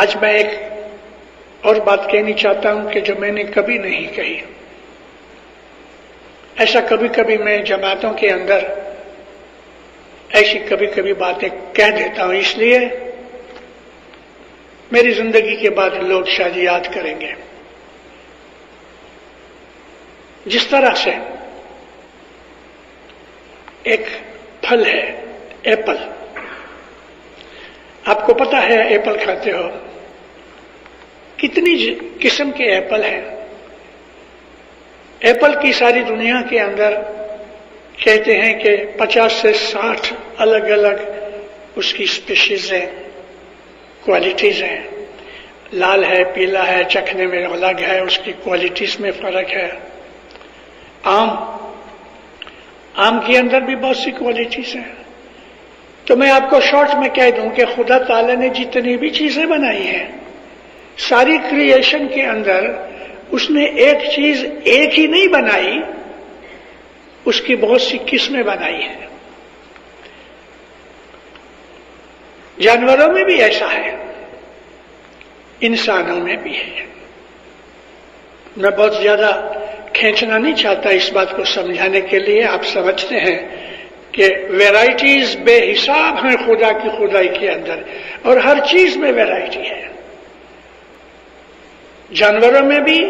آج میں ایک اور بات کہنی چاہتا ہوں کہ جو میں نے کبھی نہیں کہی. ایسا کبھی کبھی میں جماعتوں کے اندر ایسی کبھی کبھی باتیں کہہ دیتا ہوں، اس لیے میری زندگی کے بعد لوگ شاید یاد کریں گے. جس طرح سے ایک پھل ہے ایپل، آپ کو پتا ہے ایپل کھاتے ہو، کتنی قسم کے ایپل ہیں. ایپل کی ساری دنیا کے اندر کہتے ہیں کہ 50 سے 60 الگ الگ اس کی اسپیشیز ہیں، کوالٹیز ہیں. لال ہے، پیلا ہے، چکھنے میں الگ ہے، اس کی کوالٹیز میں فرق ہے. آم کے اندر بھی بہت سی کوالٹیز ہیں. تو میں آپ کو شارٹ میں کہہ دوں کہ خدا تعالی نے جتنی بھی چیزیں بنائی ہیں، ساری کریشن کے اندر اس نے ایک چیز ایک ہی نہیں بنائی، اس کی بہت سی قسمیں بنائی ہیں. جانوروں میں بھی ایسا ہے، انسانوں میں بھی ہے. میں بہت زیادہ کھینچنا نہیں چاہتا اس بات کو سمجھانے کے لیے. آپ سمجھتے ہیں کہ ویرائٹیز بے حساب ہیں خدا کی خدائی کے اندر، اور ہر چیز میں ویرائٹی ہے، جانوروں میں بھی،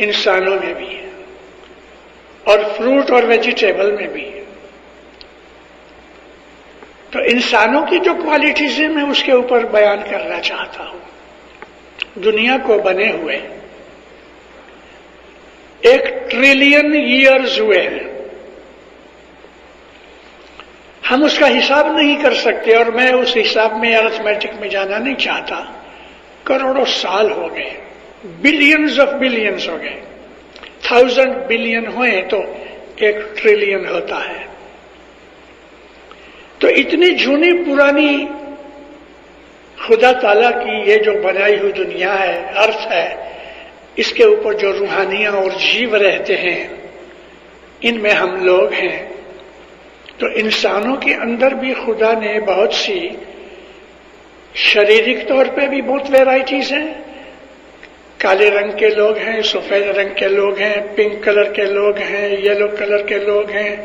انسانوں میں بھی، اور فروٹ اور ویجیٹیبل میں بھی. تو انسانوں کی جو کوالٹیز ہیں میں اس کے اوپر بیان کرنا چاہتا ہوں. دنیا کو بنے ہوئے 1 ٹریلین ایئرز ہوئے ہیں. ہم اس کا حساب نہیں کر سکتے، اور میں اس حساب میں ارتھمیٹک میں جانا نہیں چاہتا. کروڑوں سال ہو گئے، بلینز آف بلینز ہو گئے. 1000 بلین ہوئے تو 1 ٹریلین ہوتا ہے. تو اتنی جونی پرانی خدا تعالیٰ کی یہ جو بنائی ہوئی دنیا ہے، ارتھ ہے، اس کے اوپر جو روحانیاں اور جیو رہتے ہیں، ان میں ہم لوگ ہیں. تو انسانوں کے اندر بھی خدا نے بہت سی شریرک طور پہ بھی بہت ویرائٹیز ہیں. کالے رنگ کے لوگ ہیں، سفید رنگ کے لوگ ہیں، پنک کلر کے لوگ ہیں، یلو کلر کے لوگ ہیں،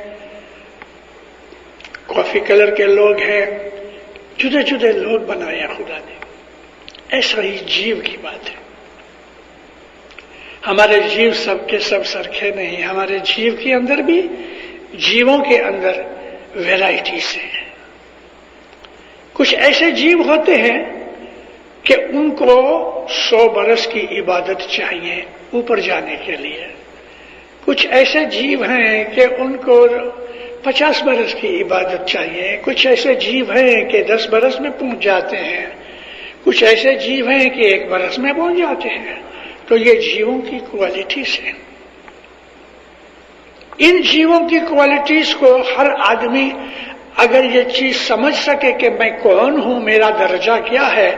کافی کلر کے لوگ ہیں. جدے جدے لوگ بنایا خدا نے. ایسا ہی جیو کی بات ہے. ہمارے جیو سب کے سب سرکھے نہیں. ہمارے جیو کے اندر بھی، جیووں کے اندر ویرائٹیز ہیں. کچھ ایسے جیو ہوتے ہیں کہ ان کو 100 برس کی عبادت چاہیے اوپر جانے کے لیے. کچھ ایسے جیو ہیں کہ ان کو 50 برس کی عبادت چاہیے. کچھ ایسے جیو ہیں کہ 10 برس میں پہنچ جاتے ہیں. کچھ ایسے جیو ہیں کہ 1 برس میں پہنچ جاتے ہیں. تو یہ جیووں کی کوالٹیز ہیں. ان جیووں کی کوالٹیز کو ہر آدمی اگر یہ چیز سمجھ سکے کہ میں کون ہوں، میرا درجہ کیا ہے،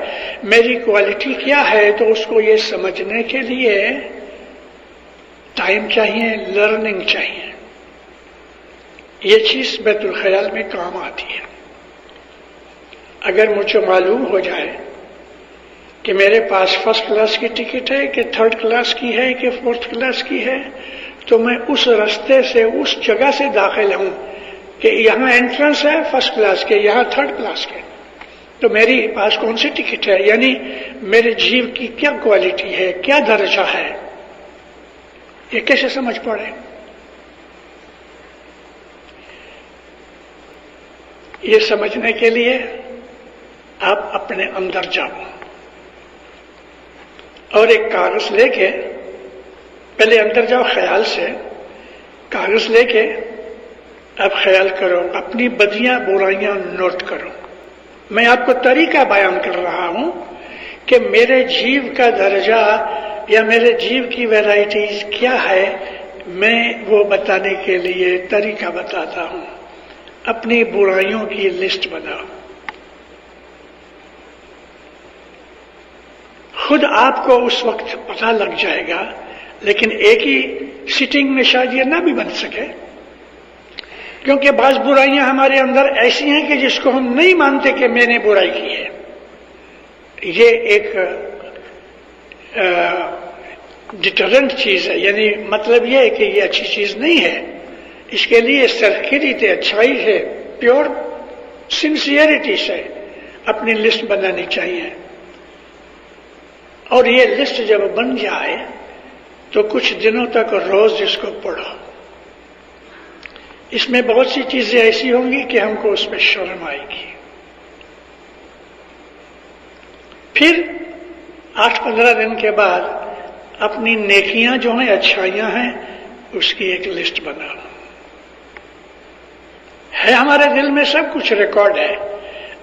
میری کوالٹی کیا ہے، تو اس کو یہ سمجھنے کے لیے ٹائم چاہیے، لرننگ چاہیے. یہ چیز بیت الخیال میں کام آتی ہے. اگر مجھے معلوم ہو جائے کہ میرے پاس 1st کلاس کی ٹکٹ ہے کہ 3rd کلاس کی ہے کہ 4th کلاس کی ہے، تو میں اس رستے سے، اس جگہ سے داخل ہوں کہ یہاں انٹرنس ہے 1st کلاس کے، یہاں 3rd کلاس کے، تو میری پاس کون سی ٹکٹ ہے، یعنی میرے جیو کی کیا کوالٹی ہے، کیا درجہ ہے، یہ کیسے سمجھ پڑے؟ یہ سمجھنے کے لیے آپ اپنے اندر جاؤ اور ایک کاغذ لے کے، پہلے اندر جاؤ خیال سے، کاغذ لے کے اب خیال کرو، اپنی بدیاں برائیاں نوٹ کرو. میں آپ کو طریقہ بیان کر رہا ہوں کہ میرے جیو کا درجہ یا میرے جیو کی ویرائٹیز کیا ہے، میں وہ بتانے کے لیے طریقہ بتاتا ہوں. اپنی برائیوں کی لسٹ بناؤ. خود آپ کو اس وقت پتہ لگ جائے گا، لیکن ایک ہی سٹنگ میں شاید یہ نہ بھی بن سکے، کیونکہ بعض برائیاں ہمارے اندر ایسی ہیں کہ جس کو ہم نہیں مانتے کہ میں نے برائی کی ہے. یہ ایک ڈیٹرنٹ چیز ہے، یعنی مطلب یہ ہے کہ یہ اچھی چیز نہیں ہے. اس کے لیے سرخیریت ہے، اچھائی ہے، پیور سنسیئرٹی سے اپنی لسٹ بنانی چاہیے. اور یہ لسٹ جب بن جائے تو کچھ دنوں تک روز اس کو پڑھو. اس میں بہت سی چیزیں ایسی ہوں گی کہ ہم کو اس پہ شرم آئے گی. پھر 8-15 دن کے بعد اپنی نیکیاں جو ہیں، اچھائیاں ہیں، اس کی ایک لسٹ بناؤ. ہے ہمارے دل میں سب کچھ ریکارڈ ہے،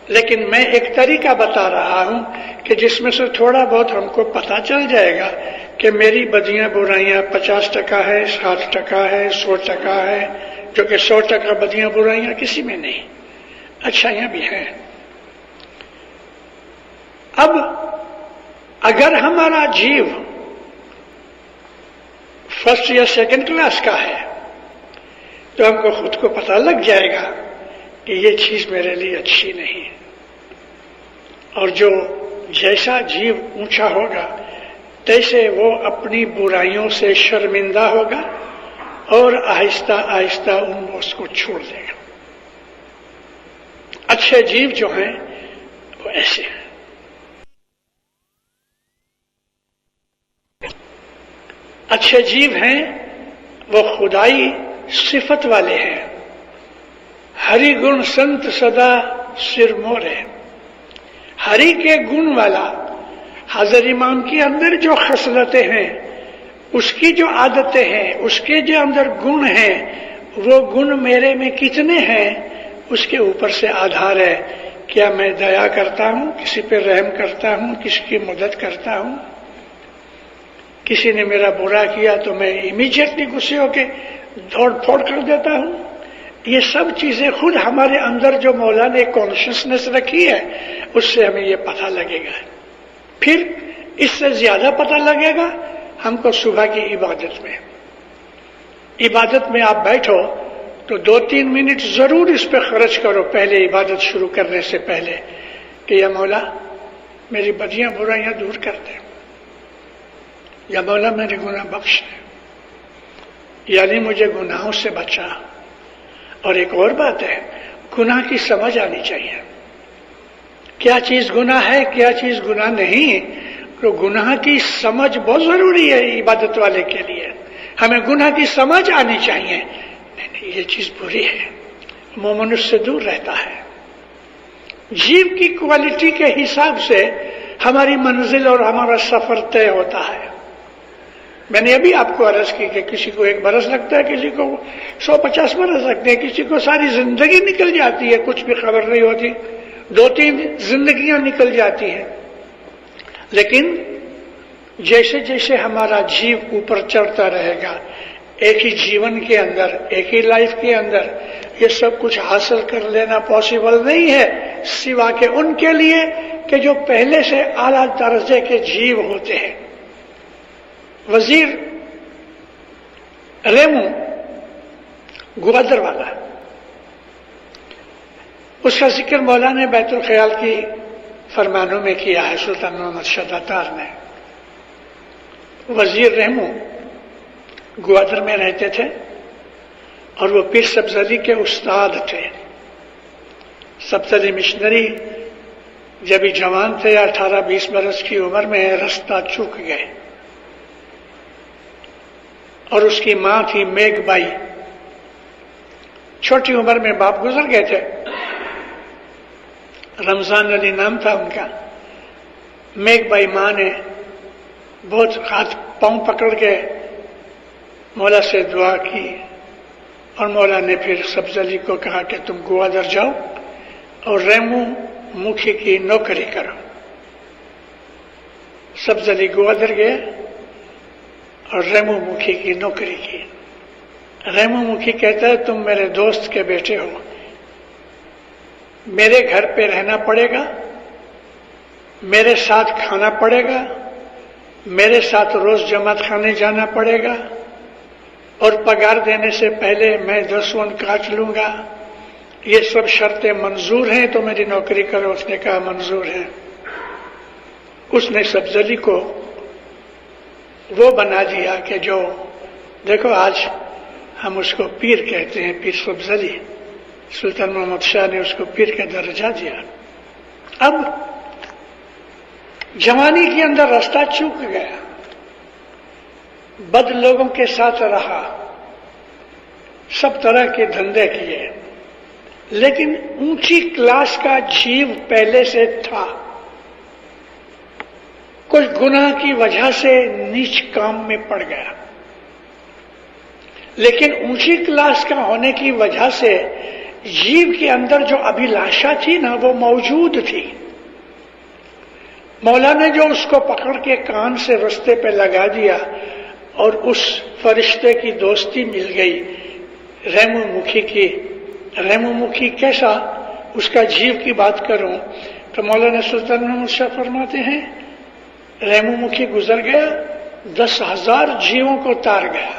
لیکن میں ایک طریقہ بتا رہا ہوں کہ جس میں سے تھوڑا بہت ہم کو پتہ چل جائے گا کہ میری بدیاں برائیاں 50% ہے، 60% ہے، 100% ہے، جو کہ 100% بدیاں برائیاں کسی میں نہیں، اچھائیاں بھی ہیں. اب اگر ہمارا جیو فرسٹ یا سیکنڈ کلاس کا ہے تو ہم کو خود کو پتہ لگ جائے گا کہ یہ چیز میرے لیے اچھی نہیں. اور جو جیسا جیو اونچا ہوگا تیسے وہ اپنی برائیوں سے شرمندہ ہوگا اور آہستہ آہستہ اس کو چھوڑ دے گا. اچھے جیو جو ہیں وہ ایسے ہیں. اچھے جیو ہیں وہ خدائی صفت والے ہیں. ہری گن سنت سدا سر مورے. ہری کے گن والا حضرت امام کے اندر جو خصلتیں ہیں، اس کی جو عادتیں ہیں، اس کے جو اندر گن ہیں، وہ گن میرے میں کتنے ہیں اس کے اوپر سے آدھار ہے. کیا میں دیا کرتا ہوں، کسی پہ رحم کرتا ہوں، کسی کی مدد کرتا ہوں؟ کسی نے میرا برا کیا تو میں امیجیٹلی غصے ہو کے دوڑ پھوڑ کر دیتا ہوں. یہ سب چیزیں خود ہمارے اندر جو مولا نے کانشیسنس رکھی ہے اس سے ہمیں یہ پتہ لگے گا. پھر اس سے زیادہ پتہ لگے گا ہم کو صبح کی عبادت میں. عبادت میں آپ بیٹھو تو 2-3 منٹ ضرور اس پہ خرچ کرو پہلے عبادت شروع کرنے سے پہلے کہ یا مولا میری بدیاں برائیاں دور کر دے، یا مولا میرے گناہ بخش دے، یعنی مجھے گناہوں سے بچا. اور ایک اور بات ہے، گناہ کی سمجھ آنی چاہیے. کیا چیز گناہ ہے، کیا چیز گناہ نہیں. تو گناہ کی سمجھ بہت ضروری ہے عبادت والے کے لیے. ہمیں گناہ کی سمجھ آنی چاہیے. نہیں یہ چیز بری ہے، مومن اس سے دور رہتا ہے. جیو کی کوالٹی کے حساب سے ہماری منزل اور ہمارا سفر طے ہوتا ہے. میں نے ابھی آپ کو عرض کی کہ کسی کو 1 برس لگتا ہے، کسی کو 150 برس لگتے ہیں، کسی کو ساری زندگی نکل جاتی ہے، کچھ بھی خبر نہیں ہوتی، 2-3 زندگیاں نکل جاتی ہیں. لیکن جیسے جیسے ہمارا جیو اوپر چڑھتا رہے گا، ایک ہی جیون کے اندر، ایک ہی لائف کے اندر یہ سب کچھ حاصل کر لینا پاسبل نہیں ہے، سوا کہ ان کے لیے کہ جو پہلے سے اعلیٰ درجے کے جیو ہوتے ہیں. وزیر ریمو گوادر والا، اس کا ذکر مولانا بیت الخیال کی فرمانوں میں کیا ہے سلطان محمد شہزادار نے. وزیر ریمو گوادر میں رہتے تھے اور وہ پیر سبز علی کے استاد تھے. سبز علی مشنری جب ہی جوان تھے، 18-20 برس کی عمر میں رستہ چوک گئے، اور اس کی ماں تھی میگ بائی. چھوٹی عمر میں باپ گزر گئے تھے. رمضان علی نام تھا ان کا. میگ بائی ماں نے بہت ہاتھ پاؤں پکڑ کے مولا سے دعا کی، اور مولا نے پھر سبز علی کو کہا کہ تم گوادر جاؤ اور ریمو مکھی کی نوکری کرو. سبز علی گوادر گئے اور ریمو مکھی کی نوکری کی. ریمو مکھی کہتا ہے تم میرے دوست کے بیٹے ہو، میرے گھر پہ رہنا پڑے گا، میرے ساتھ کھانا پڑے گا، میرے ساتھ روز جماعت خانے جانا پڑے گا، اور پگار دینے سے پہلے میں 10 ون کاٹ لوں گا. یہ سب شرطیں منظور ہیں تو میری نوکری کرو. اس نے کہا منظور ہے. اس نے سبزلی کو وہ بنا دیا کہ جو دیکھو آج ہم اس کو پیر کہتے ہیں، پیر سبزلی. سلطان محمد شاہ نے اس کو پیر کا درجہ دیا. اب جوانی کے اندر راستہ چوک گیا، بد لوگوں کے ساتھ رہا، سب طرح کے دھندے کیے، لیکن اونچی کلاس کا جیو پہلے سے تھا. کچھ گناہ کی وجہ سے نیچ کام میں پڑ گیا، لیکن اونچی کلاس کا ہونے کی وجہ سے جیو کے اندر جو ابھیلاشا تھی نا وہ موجود تھی. مولا نے جو اس کو پکڑ کے کان سے رستے پہ لگا دیا اور اس فرشتے کی دوستی مل گئی ریمو مکھی کی. ریمو مکھی کیسا؟ اس کا جیو کی بات کروں تو مولانا سلطان محمد شاہ فرماتے ہیں ریمو مکھی گزر گیا، 10,000 جیووں کو تار گیا.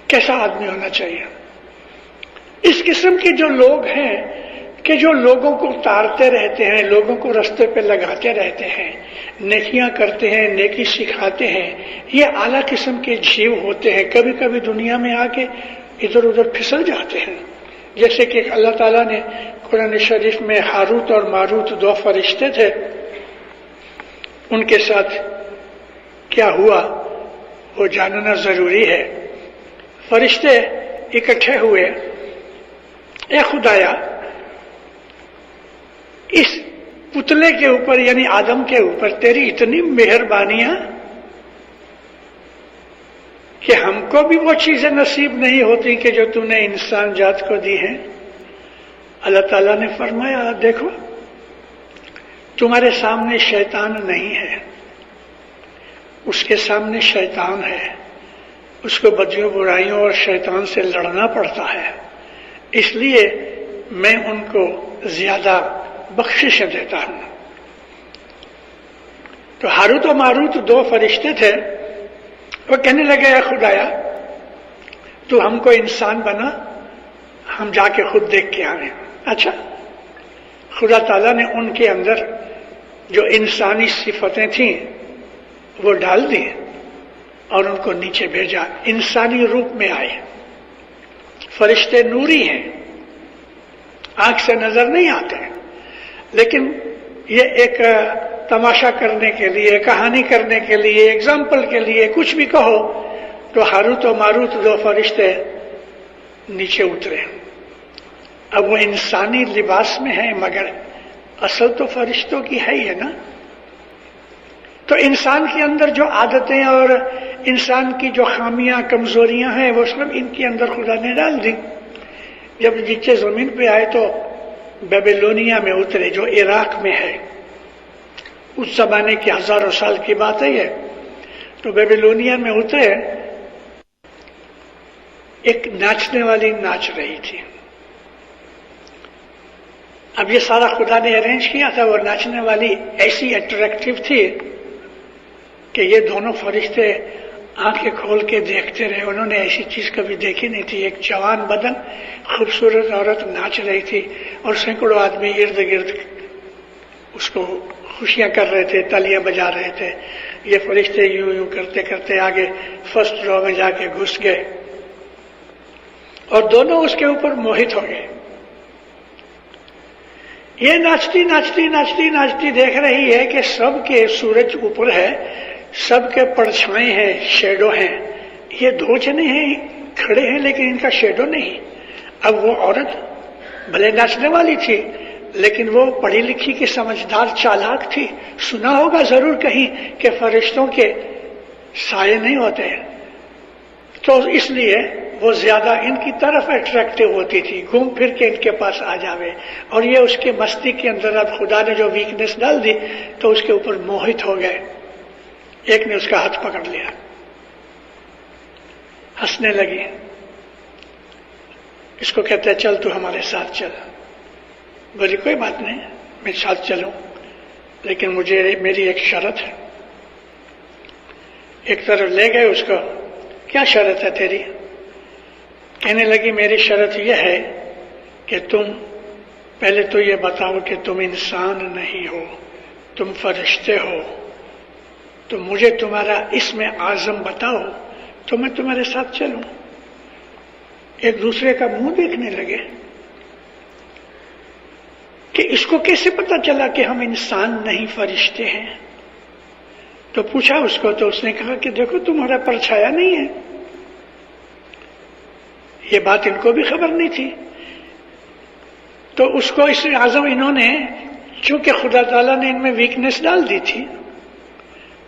کیسا آدمی ہونا چاہیے؟ اس قسم کے جو لوگ ہیں کہ جو لوگوں کو تارتے رہتے ہیں، لوگوں کو رستے پہ لگاتے رہتے ہیں، نیکیاں کرتے ہیں، نیکی سکھاتے ہیں، یہ اعلیٰ قسم کے جیو ہوتے ہیں. کبھی کبھی دنیا میں آ کے ادھر ادھر پھسل جاتے ہیں. جیسے کہ اللہ تعالیٰ نے قرآن شریف میں ہاروت اور ماروت 2 فرشتے تھے، ان کے ساتھ کیا ہوا وہ جاننا ضروری ہے. فرشتے اکٹھے ہوئے، اے خدایا اس پتلے کے اوپر یعنی آدم کے اوپر تیری اتنی مہربانیاں کہ ہم کو بھی وہ چیزیں نصیب نہیں ہوتی کہ جو تو نے انسان جات کو دی ہیں. اللہ تعالیٰ نے فرمایا دیکھو تمہارے سامنے شیطان نہیں ہے، اس کے سامنے شیطان ہے، اس کو بدیوں برائیوں اور شیطان سے لڑنا پڑتا ہے، اس لیے میں ان کو زیادہ بخشش دیتا ہوں. تو ہاروت و ماروت 2 فرشتے تھے، وہ کہنے لگے اے خدایا تو ہم کو انسان بنا، ہم جا کے خود دیکھ کے آئیں. اچھا، خدا تعالیٰ نے ان کے اندر جو انسانی صفتیں تھیں وہ ڈال دی اور ان کو نیچے بھیجا. انسانی روپ میں آئے. فرشتے نوری ہیں، آنکھ سے نظر نہیں آتے، لیکن یہ ایک تماشا کرنے کے لیے، کہانی کرنے کے لیے، ایگزامپل کے لیے کچھ بھی کہو تو ہاروت و ماروت 2 فرشتے نیچے اترے. اب وہ انسانی لباس میں ہیں مگر اصل تو فرشتوں کی ہے ہی ہے نا. تو انسان کے اندر جو عادتیں اور انسان کی جو خامیاں کمزوریاں ہیں وہ سب ان کے اندر خدا نے ڈال دی. جب نیچے زمین پہ آئے تو بیبیلونیا میں اترے جو عراق میں ہے. اس زمانے کی 1000 سال کی بات ہے یہ. تو بیبیلونیا میں اترے، ایک ناچنے والی ناچ رہی تھی. اب یہ سارا خدا نے ارینج کیا تھا. وہ ناچنے والی ایسی اٹریکٹیو تھی کہ یہ دونوں فرشتے آنکھیں کھول کے دیکھتے رہے. انہوں نے ایسی چیز کبھی دیکھی نہیں تھی. ایک جوان بدن خوبصورت عورت ناچ رہی تھی اور سینکڑوں آدمی ارد گرد اس کو خوشیاں کر رہے تھے، تالیاں بجا رہے تھے. یہ فرشتے یوں یوں کرتے کرتے آگے فرسٹ رو میں جا کے گھس گئے اور دونوں اس کے اوپر موہت ہو گئے. یہ ناچتی ناچتی ناچتی ناچتی دیکھ رہی ہے کہ سب کے سورج اوپر ہے، سب کے پرچھائیں ہیں، شیڈو ہیں. یہ 2 جنے ہیں کھڑے ہیں لیکن ان کا شیڈو نہیں. اب وہ عورت بھلے ناچنے والی تھی لیکن وہ پڑھی لکھی کی سمجھدار چالاک تھی. سنا ہوگا ضرور کہیں کہ فرشتوں کے سائے نہیں ہوتے، تو اس لیے وہ زیادہ ان کی طرف اٹریکٹیو ہوتی تھی، گھوم پھر کے ان کے پاس آ جاوے. اور یہ اس کے مستی کے اندر اب خدا نے جو ویکنیس ڈال دی تو اس کے اوپر موہت ہو گئے. ایک نے اس کا ہاتھ پکڑ لیا، ہنسنے لگی. اس کو کہتے ہیں چل تو ہمارے ساتھ چل. بولی کوئی بات نہیں میں ساتھ چلوں، لیکن مجھے میری ایک شرط ہے. ایک طرف لے گئے اس کو. کیا شرط ہے تیری؟ کہنے لگی میری شرط یہ ہے کہ تم پہلے تو یہ بتاؤ کہ تم انسان نہیں ہو، تم فرشتے ہو تو مجھے تمہارا اسم اعظم بتاؤ تو میں تمہارے ساتھ چلوں. ایک دوسرے کا منہ دیکھنے لگے کہ اس کو کیسے پتا چلا کہ ہم انسان نہیں فرشتے ہیں. تو پوچھا اس کو تو اس نے کہا کہ دیکھو تمہارا پرچھایا نہیں ہے. یہ بات ان کو بھی خبر نہیں تھی. تو اس کو اسم اعظم انہوں نے، چونکہ خدا تعالیٰ نے ان میں ویکنس ڈال دی تھی،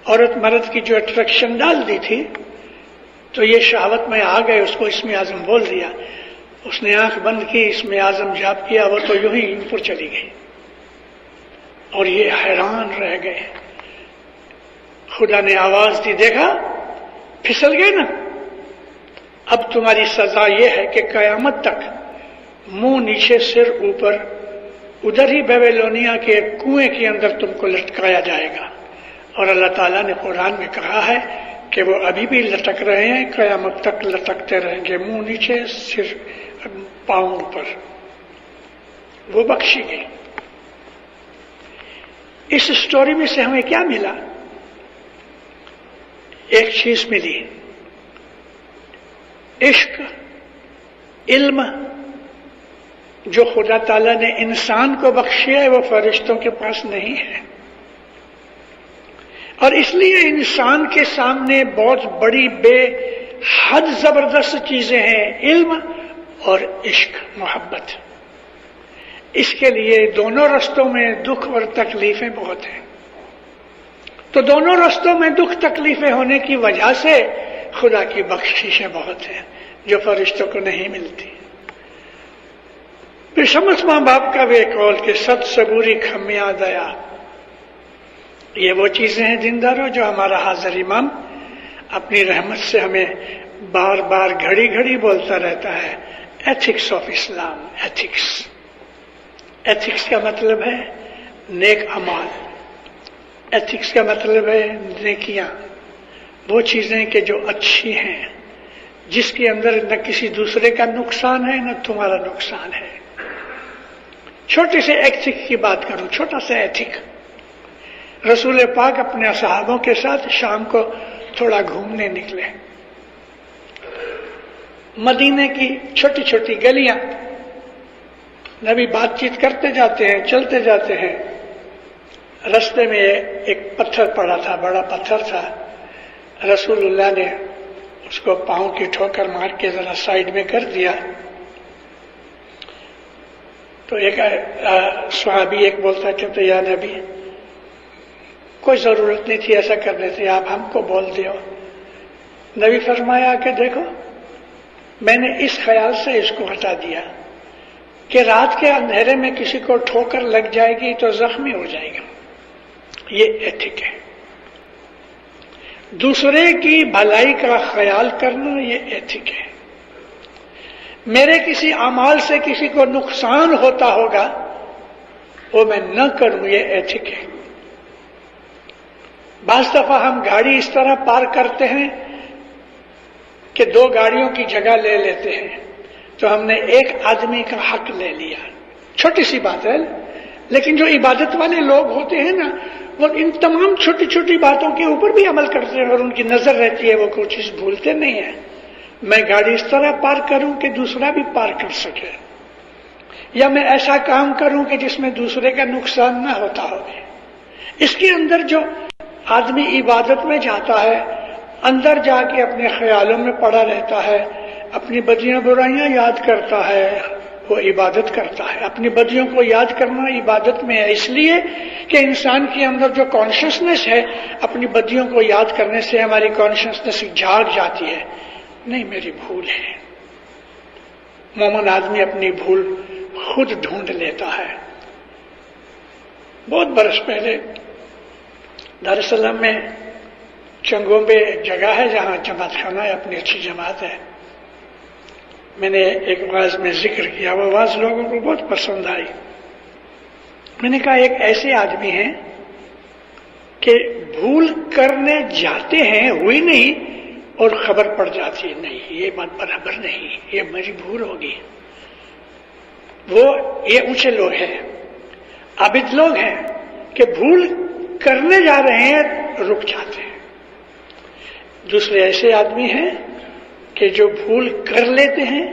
عورت مرد کی جو اٹریکشن ڈال دی تھی، تو یہ شہوت میں آ گئے، اس کو اسم اعظم بول دیا. اس نے آنکھ بند کی، اسم اعظم جاپ کیا، وہ تو یوں ہی اوپر چلی گئی اور یہ حیران رہ گئے. خدا نے آواز دی، دیکھا پھسل گئے نا. اب تمہاری سزا یہ ہے کہ قیامت تک منہ نیچے سر اوپر ادھر ہی بیبیلونیا کے ایک کنویں کے اندر تم کو لٹکایا جائے گا. اور اللہ تعالیٰ نے قرآن میں کہا ہے کہ وہ ابھی بھی لٹک رہے ہیں، قیامت تک لٹکتے رہیں گے، منہ نیچے سر پاؤں اوپر. وہ بخشی گئی. اس سٹوری میں سے ہمیں کیا ملا؟ ایک چیز ملی، عشق، علم جو خدا تعالیٰ نے انسان کو بخشیا ہے وہ فرشتوں کے پاس نہیں ہے. اور اس لیے انسان کے سامنے بہت بڑی بے حد زبردست چیزیں ہیں، علم اور عشق، محبت. اس کے لیے دونوں رستوں میں دکھ اور تکلیفیں بہت ہیں. تو دونوں رستوں میں دکھ تکلیفیں ہونے کی وجہ سے خدا کی بخششیں بہت ہیں جو فرشتوں کو نہیں ملتی. پھر شمس ماں باپ کا بھی قول کہ ست صبوری کھمیا دیا. یہ وہ چیزیں ہیں دینداروں جو ہمارا حاضر امام اپنی رحمت سے ہمیں بار بار گھڑی گھڑی بولتا رہتا ہے. Ethics of Islam. ایتھکس کا مطلب ہے نیک اعمال. ایتھکس کا مطلب ہے نیکیاں، وہ چیزیں کہ جو اچھی ہیں، جس کے اندر نہ کسی دوسرے کا نقصان ہے نہ تمہارا نقصان ہے. چھوٹے سے ایتھک کی بات کروں، چھوٹا سا ایتھک. رسول پاک اپنے صحابوں کے ساتھ شام کو تھوڑا گھومنے نکلے. مدینے کی چھوٹی چھوٹی گلیاں، نبی بات چیت کرتے جاتے ہیں، چلتے جاتے ہیں. رستے میں ایک پتھر پڑا تھا، بڑا پتھر تھا. رسول اللہ نے اس کو پاؤں کی ٹھوکر مار کے ذرا سائڈ میں کر دیا. تو ایک صحابی ایک بولتا کہتے یا نبی کوئی ضرورت نہیں تھی ایسا کرنے سے، آپ ہم کو بول دیو. نبی فرمایا کہ دیکھو میں نے اس خیال سے اس کو ہٹا دیا کہ رات کے اندھیرے میں کسی کو ٹھوکر لگ جائے گی تو زخمی ہو جائے گا. یہ ایتھک ہے. دوسرے کی بھلائی کا خیال کرنا یہ ایتھک ہے. میرے کسی اعمال سے کسی کو نقصان ہوتا ہوگا وہ میں نہ کروں، یہ ایتھک ہے. بعض دفعہ ہم گاڑی اس طرح پارک کرتے ہیں کہ دو گاڑیوں کی جگہ لے لیتے ہیں، تو ہم نے ایک آدمی کا حق لے لیا. چھوٹی سی بات ہے، لیکن جو عبادت والے لوگ ہوتے ہیں نا، وہ ان تمام چھوٹی چھوٹی باتوں کے اوپر بھی عمل کرتے ہیں اور ان کی نظر رہتی ہے، وہ کوئی چیز بھولتے نہیں ہیں. میں گاڑی اس طرح پارک کروں کہ دوسرا بھی پارک کر سکے، یا میں ایسا کام کروں کہ جس میں دوسرے کا نقصان نہ ہوتا ہو. اس کے اندر جو آدمی عبادت میں جاتا ہے، اندر جا کے اپنے خیالوں میں پڑا رہتا ہے، اپنی بدیاں برائیاں یاد کرتا ہے، وہ عبادت کرتا ہے. اپنی بدیوں کو یاد کرنا عبادت میں ہے، اس لیے کہ انسان کے اندر جو کانشسنس ہے، اپنی بدیوں کو یاد کرنے سے ہماری کانشسنس جاگ جاتی ہے. نہیں، میری بھول ہے. مومن آدمی اپنی بھول خود ڈھونڈ لیتا ہے. بہت برس پہلے دار السلام میں چنگومبے ایک جگہ ہے جہاں جماعت خانہ ہے، اپنی اچھی جماعت ہے. میں نے ایک واعظ میں ذکر کیا، وہ واعظ لوگوں کو بہت پسند آئی. میں نے کہا ایک ایسے آدمی ہیں کہ بھول کرنے جاتے ہیں، ہوئی نہیں، اور خبر پڑ جاتی ہے، نہیں یہ بات برابر نہیں، یہ میری بھول ہوگی. یہ اونچے لوگ ہیں، عابد لوگ ہیں کہ بھول کرنے جا رہے ہیں رک جاتے ہیں. دوسرے ایسے آدمی ہیں کہ جو بھول کر لیتے ہیں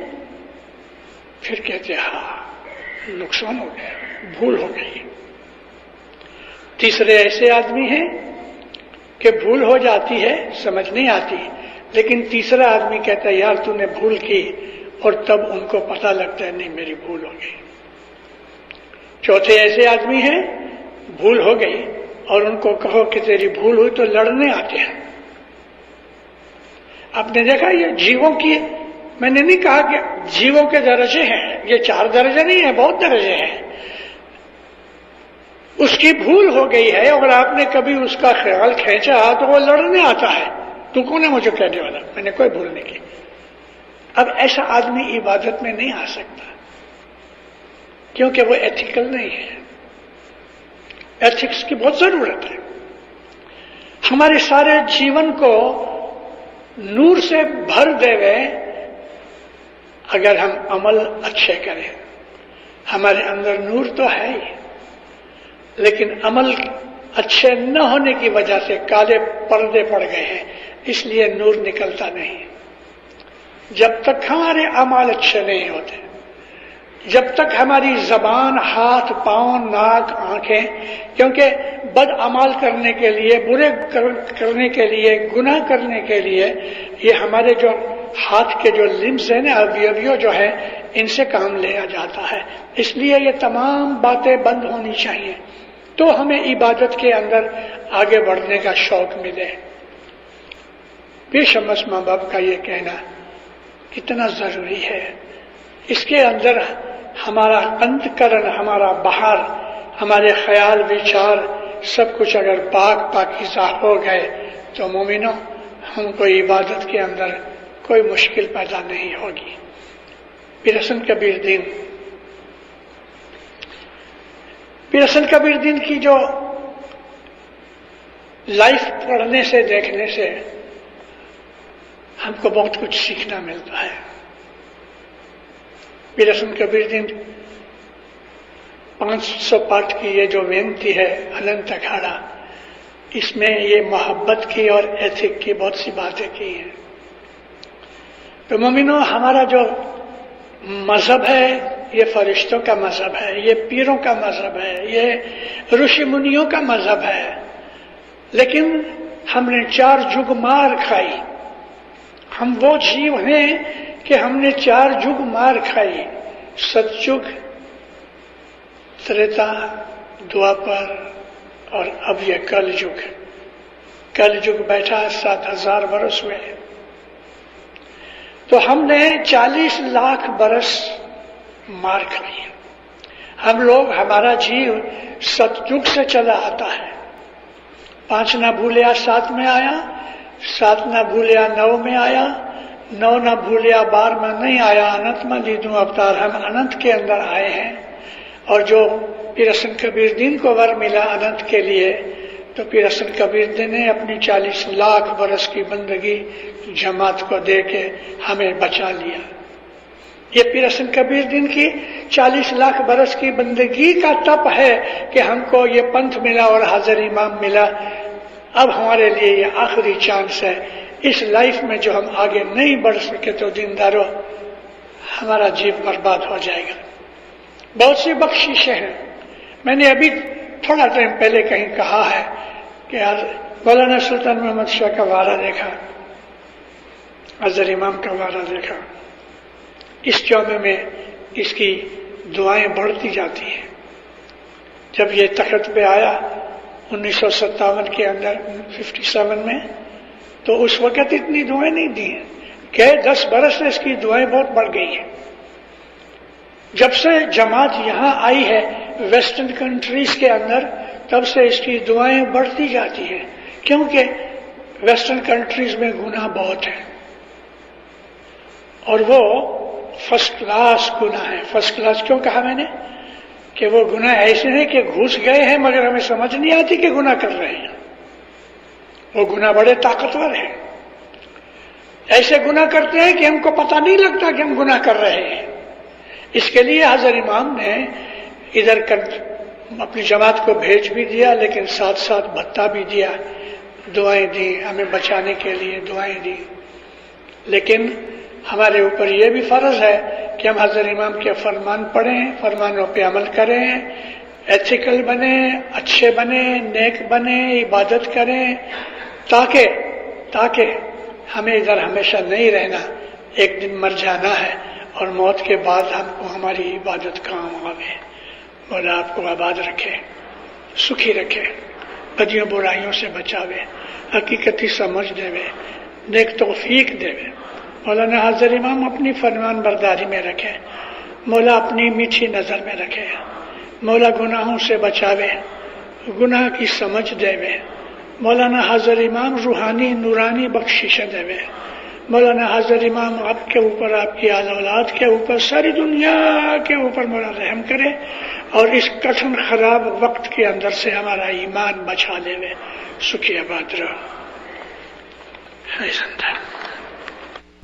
پھر کہتے ہیں ہاں نقصان ہو گیا, بھول ہو گئی. تیسرے ایسے آدمی ہیں کہ بھول ہو جاتی ہے, سمجھ نہیں آتی, لیکن تیسرا آدمی کہتا ہے یار تو نے بھول کی, اور تب ان کو پتہ لگتا ہے نہیں میری بھول ہو گئی. چوتھے ایسے آدمی ہیں بھول ہو گئی اور ان کو کہو کہ تیری بھول ہوئی تو لڑنے آتے ہیں. آپ نے دیکھا یہ جیووں کی, میں نے نہیں کہا کہ جیووں کے درجے ہیں, یہ 4 درجے نہیں ہیں, بہت درجے ہیں. اس کی بھول ہو گئی ہے اور آپ نے کبھی اس کا خیال کھینچا تو وہ لڑنے آتا ہے, تو کون ہے مجھے کہنے والا, میں نے کوئی بھول نہیں کی. اب ایسا آدمی عبادت میں نہیں آ سکتا کیونکہ وہ ایتھیکل نہیں ہے. ایتھکس کی بہت ضرورت ہے. ہمارے سارے جیون کو نور سے بھر دے گئے اگر ہم عمل اچھے کریں. ہمارے اندر نور تو ہے ہی, لیکن عمل اچھے نہ ہونے کی وجہ سے کالے پردے پڑ گئے ہیں, اس لیے نور نکلتا نہیں. جب تک ہمارے اعمال اچھے نہیں ہوتے, جب تک ہماری زبان, ہاتھ, پاؤں, ناک, آنکھیں, کیونکہ بد اعمال کرنے کے لیے, برے کرنے کے لیے, گناہ کرنے کے لیے یہ ہمارے جو ہاتھ کے جو لمبس ہیں نا, اویو جو ہے, ان سے کام لیا جاتا ہے. اس لیے یہ تمام باتیں بند ہونی چاہیے تو ہمیں عبادت کے اندر آگے بڑھنے کا شوق ملے. بے شمس ماں باپ کا یہ کہنا کتنا ضروری ہے. اس کے اندر ہمارا انت کرن, ہمارا بہار, ہمارے خیال وچار سب کچھ اگر پاکیزہ ہو گئے تو مومنوں ہم کو عبادت کے اندر کوئی مشکل پیدا نہیں ہوگی. پیر حسن کبیر دین کی جو لائف پڑھنے سے, دیکھنے سے ہم کو بہت کچھ سیکھنا ملتا ہے. پیر حسن کبیر دین 500 پارٹ کی یہ جو وینتی ہے اننت اکھاڑا, اس میں یہ محبت کی اور ایتھک کی بہت سی باتیں کی ہیں. تو مومنوں ہمارا جو مذہب ہے یہ فرشتوں کا مذہب ہے, یہ پیروں کا مذہب ہے, یہ رشی منیوں کا مذہب ہے, لیکن ہم نے 4 جگ مار کھائی. ہم وہ جیو ہیں کہ ہم نے 4 جگ مار کھائی, ستجگ, تریتا, دوپر اور اب یہ کل جگ. کل جگ بیٹھا 7000 برس ہوئے, تو ہم نے 40 لاکھ برس مار کھائی. ہم لوگ, ہمارا جیو ستجگ سے چلا آتا ہے. 5 نہ بھولیا 7 میں آیا, 7 نہ بھولیا 9 میں آیا, 9 نہ بھولیا 12 میں نہیں آیا. انت میں لیدوں اوتار, ہم انت کے اندر آئے ہیں. اور جو پیر حسن کبیر دین کو ور ملا انت کے لیے, تو پیر حسن کبیر دین نے اپنی 40 لاکھ برس کی بندگی جماعت کو دے کے ہمیں بچا لیا. یہ پیر حسن کبیر دین کی 40 لاکھ برس کی بندگی کا تپ ہے کہ ہم کو یہ پنتھ ملا اور حاضر امام ملا. اب ہمارے لیے یہ آخری چانس ہے. اس لائف میں جو ہم آگے نہیں بڑھ سکے تو دینداروں ہمارا جیو برباد ہو جائے گا. بہت سی بخششیں ہیں. میں نے ابھی تھوڑا ٹائم پہلے کہیں کہا ہے کہ مولانا سلطان محمد شاہ کا وارہ دیکھا, حضر امام کا وارہ دیکھا. اس جامع میں اس کی دعائیں بڑھتی جاتی ہیں. جب یہ تخت پہ آیا 1957 کے اندر, 57 میں, تو اس وقت اتنی دعائیں نہیں دی ہیں. کہ 10 برس سے اس کی دعائیں بہت بڑھ گئی ہیں. جب سے جماعت یہاں آئی ہے ویسٹرن کنٹریز کے اندر, تب سے اس کی دعائیں بڑھتی جاتی ہیں, کیونکہ ویسٹرن کنٹریز میں گناہ بہت ہے اور وہ فرسٹ کلاس گناہ ہے. فرسٹ کلاس کیوں کہا میں نے؟ کہ وہ گناہ ایسے ہیں کہ گھس گئے ہیں مگر ہمیں سمجھ نہیں آتی کہ گناہ کر رہے ہیں. وہ گناہ بڑے طاقتور ہیں, ایسے گناہ کرتے ہیں کہ ہم کو پتہ نہیں لگتا کہ ہم گناہ کر رہے ہیں. اس کے لیے حضرت امام نے ادھر اپنی جماعت کو بھیج بھی دیا لیکن ساتھ ساتھ بھتہ بھی دیا، دعائیں دی، ہمیں بچانے کے لیے دعائیں دی. لیکن ہمارے اوپر یہ بھی فرض ہے کہ ہم حضرت امام کے فرمان پڑھیں، فرمانوں پہ عمل کریں، ایتھیکل بنیں، اچھے بنیں، نیک بنیں، عبادت کریں، تاکہ ہمیں ادھر ہمیشہ نہیں رہنا، ایک دن مر جانا ہے اور موت کے بعد ہم کو ہماری عبادت کام آوے. مولا آپ کو آباد رکھے، سکھی رکھے، بدیوں برائیوں سے بچاوے، حقیقتی سمجھ دے، نیک توفیق دے. مولانا حضرت امام اپنی فرمان برداری میں رکھے، مولا اپنی میٹھی نظر میں رکھے، مولا گناہوں سے بچاوے، گناہ کی سمجھ دے. مولانا حضرت امام روحانی نورانی بخشش دے. مولانا حضرت امام آپ کے اوپر، آپ کی آل اولاد کے اوپر، ساری دنیا کے اوپر مولا رحم کرے اور اس کٹھن خراب وقت کے اندر سے ہمارا ایمان بچا لے. سکھی آباد رہو.